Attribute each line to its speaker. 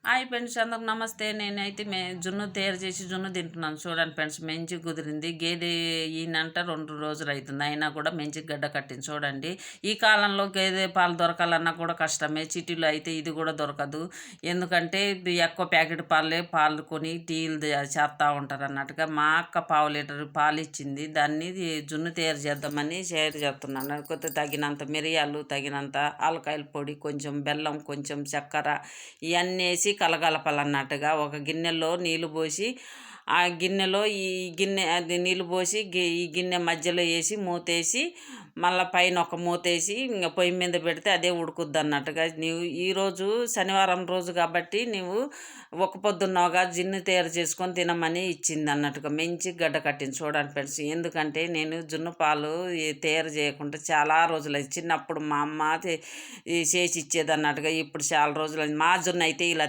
Speaker 1: Hi friends, అందరికి నమస్తే. నేనైతే జున్ను తయారు చేసి జున్ను తింటున్నాను. చూడండి ఫ్రెండ్స్, మంచిగా కుదిరింది. గేదె ఈయనంట 2 రోజులు అవుతుంది, అయినా కూడా మంచిగా గడ్డ కట్టింది. చూడండి, ఈ కాలంలో గేదె పాలు దొరకాలన్నా కూడా కష్టమే. సిటీలో అయితే ఇది కూడా దొరకదు. ఎందుకంటే ఎక్కువ ప్యాకెట్ పాలు కొని టీలు చేస్తూ ఉంటారు అన్నట్టుగా. మా అక్క 1/2 లీటర్ పాలు ఇచ్చింది. దాన్ని జున్ను తయారు చేద్దామని షేర్ చేస్తున్నాను. కొద్ది తగినంత మిరియాలు, తగినంత ఆలకాయల పొడి, కొంచెం బెల్లం, కొంచెం చక్కెర ఇవన్నీ వేసి కలగలపాలన్నట్టుగా ఒక గిన్నెలో నీళ్ళు పోసి, ఆ గిన్నెలో ఈ గిన్నె అది నీళ్ళు పోసి ఈ గిన్నె మధ్యలో వేసి మూతేసి, మళ్ళీ పైన ఒక మూతేసి ఇంకా పొయ్యి మీద పెడితే అదే ఉడుకుద్ది అన్నట్టుగా. నీవు ఈరోజు శనివారం రోజు కాబట్టి నీవు ఒక పొద్దున్నగా జున్ను తయారు చేసుకొని తినమని ఇచ్చింది అన్నట్టుగా. మంచి గడ్డ కట్టింది. చూడండి ఫ్రెండ్స్, ఎందుకంటే నేను జున్ను పాలు తయారు చేయకుండా చాలా రోజులైంది. చిన్నప్పుడు మా అమ్మ చేసి ఇచ్చేది అన్నట్టుగా. ఇప్పుడు చాలా రోజులైంది. మా జున్ను అయితే ఇలా